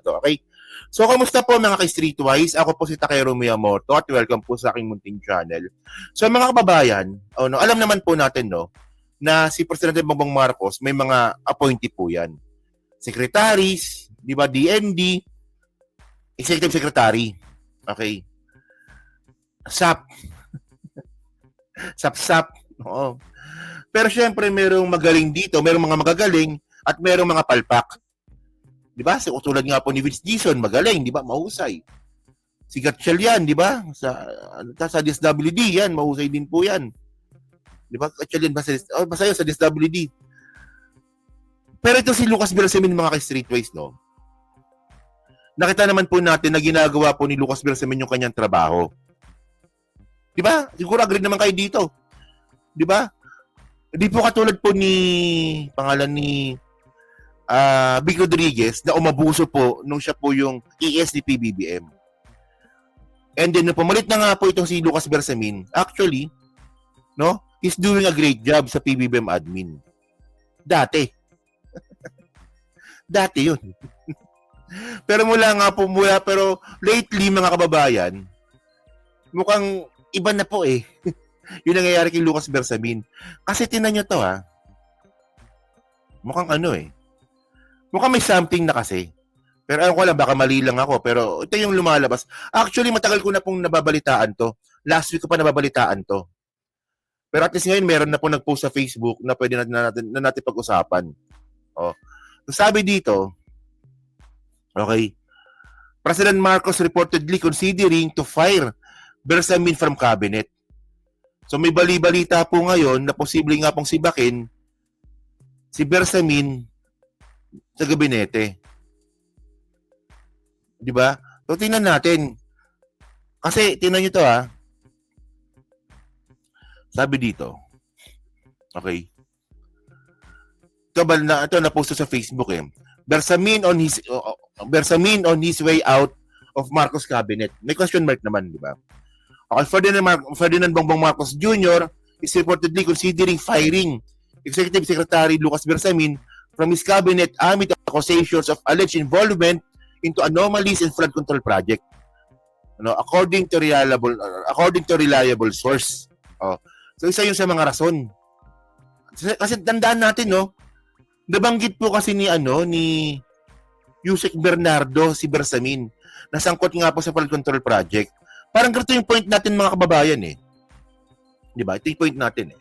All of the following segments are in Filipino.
to, okay? So, kamusta po mga ka-Streetwise? Ako po si Takero Miyamoto at welcome po sa aking munting channel. So, mga kababayan, alam naman po natin, no, na si Presidente Bongbong Marcos may mga appointee po yan. Secretaries, di ba, DND, Executive Secretary, okay? SAP, SAP, oo. Pero syempre, merong magaling dito, merong mga magagaling, at merong mga palpak. Di ba? Tulad nga po ni Vince Dizon, magaling, di ba? Mahusay. Si Gatchel yan, di ba? Sa DSWD yan, mahusay din po yan. Di ba? Gatchel yan, basta yun sa DSWD. Pero ito si Lucas Bersamin, mga ka-Streetwise, no? Nakita naman po natin na ginagawa po ni Lucas Bersamin yung kanyang trabaho. Di ba? Siguro agree naman kayo dito. Di ba? Hindi po katulad po ni pangalan ni Vic Rodriguez na umabuso po nung siya po yung ES ni PBBM. And then, nung pumalit na nga po itong si Lucas Bersamin, actually, no, he's doing a great job sa PBBM admin. Dati. Dati yun. Pero pero lately, mga kababayan, mukhang iba na po eh. Yung nangyayari kay Lucas Bersamin. Kasi tinan nyo to mukhang mukhang may something na kasi. Pero alam ko lang, baka mali lang ako. Pero ito yung lumalabas. Actually, matagal ko na pong nababalitaan to. Last week ko pa nababalitaan to. Pero at least ngayon, meron na po nag-post sa Facebook na pwede natin pag-usapan. Oh. So, sabi dito, okay, President Marcos reportedly considering to fire Bersamin from cabinet. So may bali-balita po ngayon na posible nga pong sibakin si Bersamin sa gabinete. Di ba? So tingnan natin. Kasi tingnan nyo to Sabi dito. Okay. Ito na post sa Facebook Bersamin on his way out of Marcos cabinet. May question mark naman, di ba? Okay, Ferdinand Bongbong Marcos Jr. is reportedly considering firing Executive Secretary Lucas Bersamin from his cabinet amid accusations of alleged involvement into anomalies in flood control project. According to reliable source. So isa yun sa mga rason. Kasi tandaan natin, nabanggit po kasi ni Yusek Bernardo si Bersamin. Nasangkot nga po sa flood control project. Parang ganito yung point natin, mga kababayan Di ba? Ito yung point natin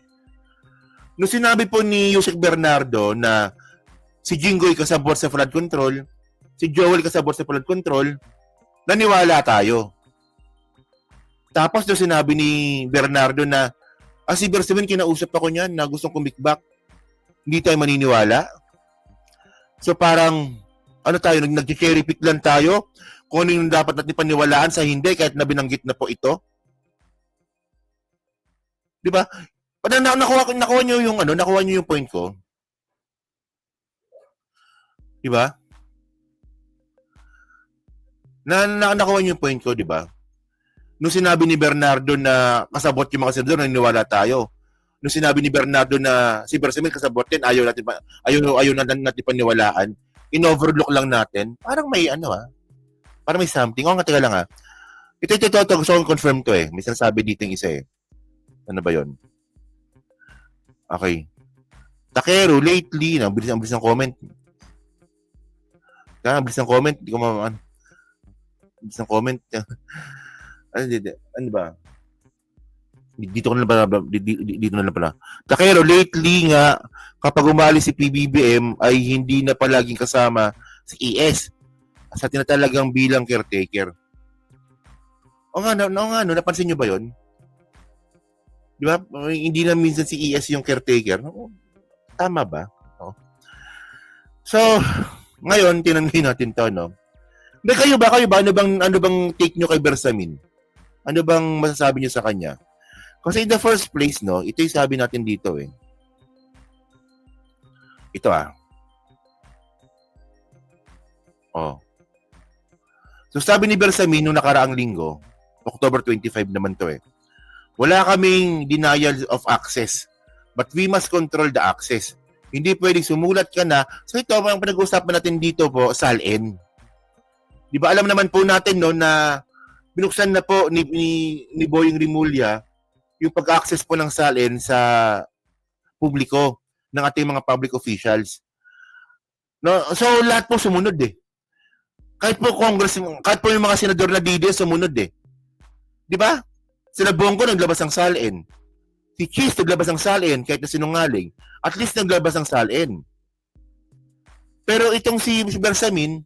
Nung sinabi po ni Yusek Bernardo na si Jinggoy kasabot sa flood control, si Joel kasabot sa flood control, naniwala tayo. Tapos nung sinabi ni Bernardo na si Bersamin kinausap ako niyan na gustong kumikbak, hindi tayo maniniwala. So parang nag-cherry pick lang tayo kung ano yung dapat natin paniwalaan sa hindi kahit na binanggit na po ito. Di ba? Nakuha niyo yung point ko. Di ba? Nakuha niyo yung point ko, di ba? Nung sinabi ni Bernardo na kasabot yung mga senador, naniniwala tayo. Nung sinabi ni Bernardo na si Bersamin kasabot din, ayaw natin paniwalaan. In-overlook lang natin. Parang may parang may something. Teka lang Ito, gusto kong confirm to May sinasabi dito yung isa Ano ba yon? Okay. Takero, lately, ang bilis ng comment. Ang bilis ng comment. Hindi ko bilis ng comment. Ano ba? Dito na lang pala. Takero, lately nga, kapag umalis si PBBM, ay hindi na palaging kasama si ES sa tinatalagang bilang caretaker. Napansin nyo ba yon? Di ba? Hindi na minsan si ES yung caretaker. Tama ba? So, ngayon, tinanungin natin to, Kayo ba? Ano bang take nyo kay Bersamin? Ano bang masasabi nyo sa kanya? Kasi in the first place, ito yung sabi natin dito Ito So sabi ni Bersamin nung nakaraang linggo, October 25 naman to wala kaming denial of access, but we must control the access. Hindi pwedeng sumulat ka na. So ito, ang pinag-uusapan natin dito po, SALN. Di ba alam naman po natin no na binuksan na po ni Boying Rimulya yung pag-access po ng salin sa publiko ng ating mga public officials. No, so lahat po sumunod eh. Kahit po kahit po yung mga senador na DD sumunod eh. Di ba? Sila Bongo naglabas ng salin. Si Cheese naglabas ng salin kahit na sinungaling. At least naglabas ng salin. Pero itong si Bersamin,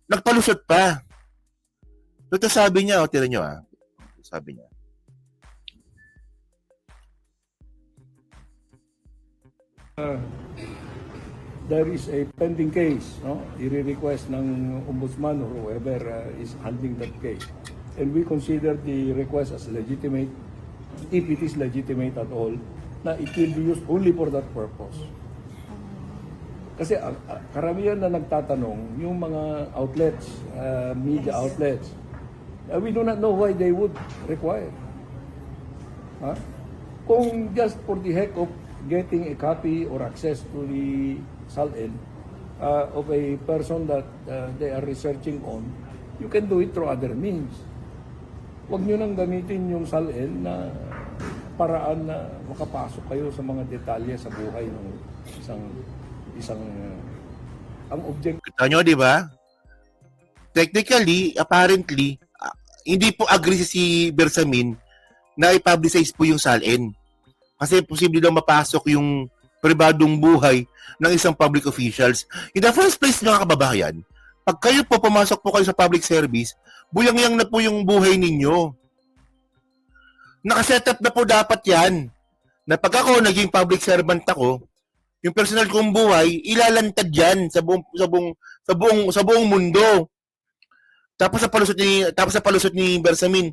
nagpalusot pa. Ito sabi niya, tira nyo sabi niya. There is a pending case, no? I-request ng ombudsman or whoever is handling that case. And we consider the request as legitimate, if it is legitimate at all, na it will be used only for that purpose. Kasi karamihan na nagtatanong, yung mga outlets, media outlets, we do not know why they would require. Huh? Kung just for the heck of getting a copy or access to the SALN of a person that they are researching on, you can do it through other means. Huwag nyo nang gamitin yung SALN na paraan na makapasok kayo sa mga detalye sa buhay ng isang ang object. Kita nyo, di ba? Technically, apparently, hindi po agree si Bersamin na i-publicize po yung SALN. Kasi posible daw mapasok yung pribadong buhay ng isang public officials. In the first place, mga kababayan, pag kayo po pumasok po kayo sa public service, buyang-yang na po yung buhay ninyo. Nakaset up na po dapat yan. Na pag ako naging public servant ako, yung personal kong buhay, ilalantad yan sa buong mundo. Tapos sa palusot ni Bersamin,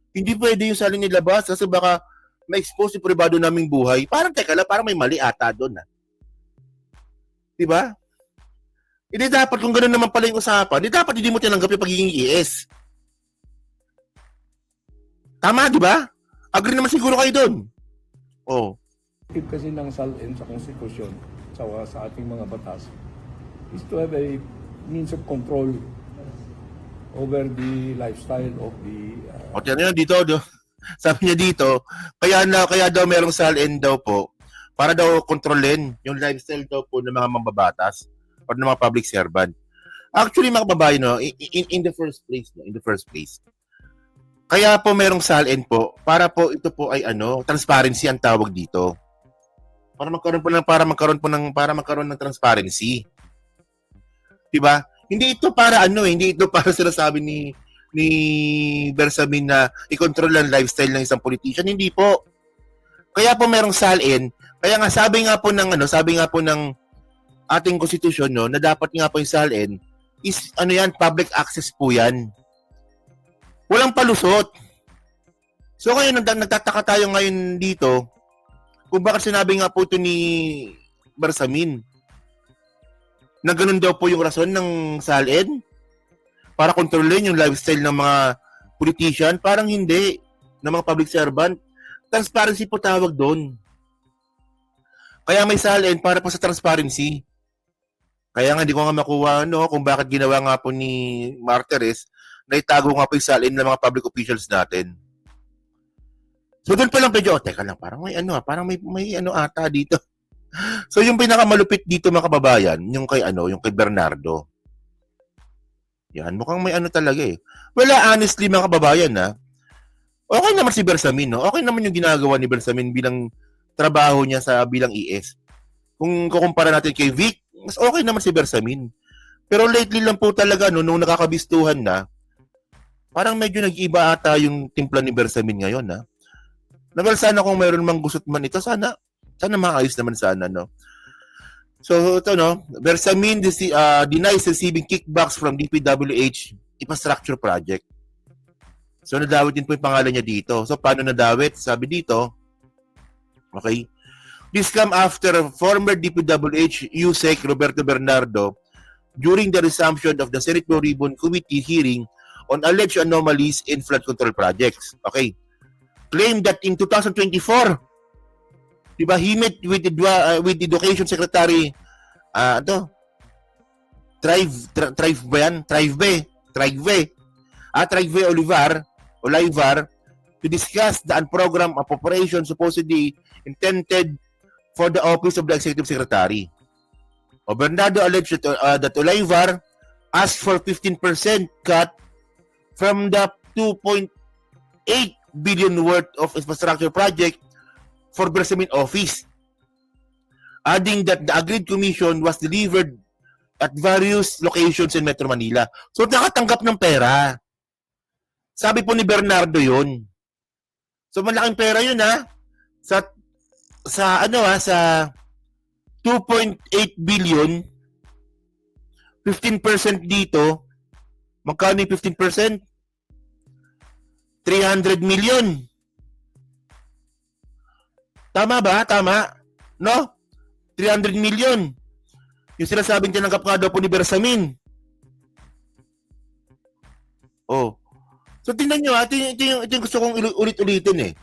hindi pwede yung salin nilabas kasi baka ma-expose yung pribado naming buhay. Parang teka lang, parang may mali ata doon. Diba? Hindi dapat, kung gano'n naman pala yung usapan, hindi mo tinanggap yung pagiging ES. Tama, di ba? Agree naman siguro kayo doon. Oh. Kasi ng SALN sa konstitusyon, sa ating mga batas, is to have a means of control over the lifestyle of the... O, tiyan dito, sabi niya dito, kaya daw merong SALN daw po, para daw kontrolin yung lifestyle daw po ng mga mambabatas o ng mga public servant. Actually, mga kababayan, no, in the first place, kaya po merong SALN po, para po ito po ay transparency ang tawag dito. Para magkaroon ng transparency. 'Di ba? Hindi ito para hindi ito para sinasabi ni Bersamin na i-control ang lifestyle ng isang politician, hindi po. Kaya po merong SALN, kaya nga sabi nga po ng ating konstitusyon na dapat nga po yung SALN is public access po 'yan. Walang palusot. So ngayon nagtataka tayo ngayon dito kung bakit sinabi nga po ito ni Bersamin na ganun daw po yung rason ng SALN para kontrolin yung lifestyle ng mga politician. Parang hindi, ng mga public servant. Transparency po tawag doon. Kaya may SALN para po sa transparency. Kaya nga hindi ko nga makuha kung bakit ginawa nga po ni Martires na itago nga po yung SALN ng mga public officials natin. So doon pa lang medyo, teka lang, parang may ata dito. So yung pinakamalupit dito mga kababayan, yung kay Bernardo. Yan, mukhang may talaga eh. Wala, honestly mga kababayan okay naman si Bersamin, no? Okay naman yung ginagawa ni Bersamin bilang trabaho niya bilang ES. Kung kukumpara natin kay Vic, mas okay naman si Bersamin. Pero lately lang po talaga, nung nakakabistuhan na, parang medyo nag-iba ata yung timpla ni Bersamin ngayon, Nagal, sana kung mayroon mang gusot man ito, sana maayos naman sana, no? So, ito, Bersamin denies receiving kickbacks from DPWH infrastructure project. So, nadawit din po yung pangalan niya dito. So, paano nadawit? Sabi dito, okay, this come after former DPWH USEC Roberto Bernardo during the resumption of the Senate Blue Ribbon Committee hearing on alleged anomalies in flood control projects. Okay. Claimed that in 2024, diba, he met with the Education Secretary Trive ba yan? Trive Olivar to discuss the program of operation supposedly intended for the office of the Executive Secretary. Bernardo alleged that Olivar asked for 15% cut from the 2.8 billion worth of infrastructure project for Bersamin office, adding that the agreed commission was delivered at various locations in Metro Manila. So nakatanggap ng pera. Sabi po ni Bernardo yun. So malaking pera yun sa 2.8 billion, 15% dito, magkano yung 15%? 300 million. Tama ba? Tama? No? 300 million. Yung sinasabing tinanggap nga daw po ni Bersamin. Oh. So tingnan nyo ito yung gusto kong ulit-ulitin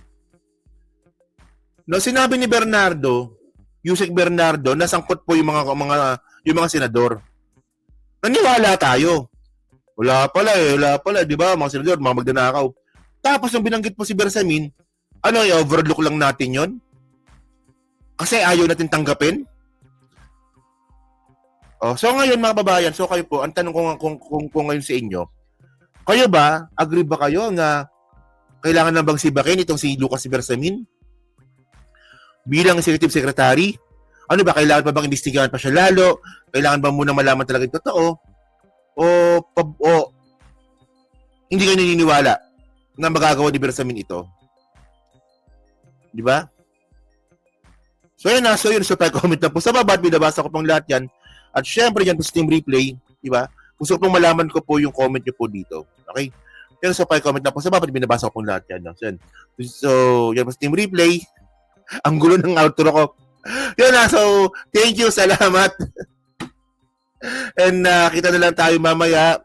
No, sinabi ni Yusek Bernardo, nasangkot po yung mga senador. Naniwala tayo. Wala pala, di ba? Mga senador, mga magdanakaw. Tapos yung binanggit po si Bersamin, i-overlook lang natin yon? Kasi ayaw natin tanggapin? So ngayon mga babayan, so kayo po, ang tanong ko ngayon sa inyo, kayo ba, agree ba kayo na kailangan na bang sibakin itong si Lucas Bersamin? Bilang Executive Secretary? Ano ba, kailangan pa bang imbestigahan pa siya lalo? Kailangan ba muna malaman talaga yung totoo? O hindi kayo naniniwala na magagawa ni Bersamin ito? Di ba? So yun so pa-comment na po sa baba at binabasa ko pong lahat yan. At syempre yan po sa Steam Replay, di ba? Gusto pong malaman ko po yung comment nyo po dito. Okay? Pero so pa-comment na po sa baba at binabasa ko pong lahat yan. So yan po sa Steam Replay. Ang gulo ng outro ko. Yun so thank you, salamat. And kita na lang tayo mamaya.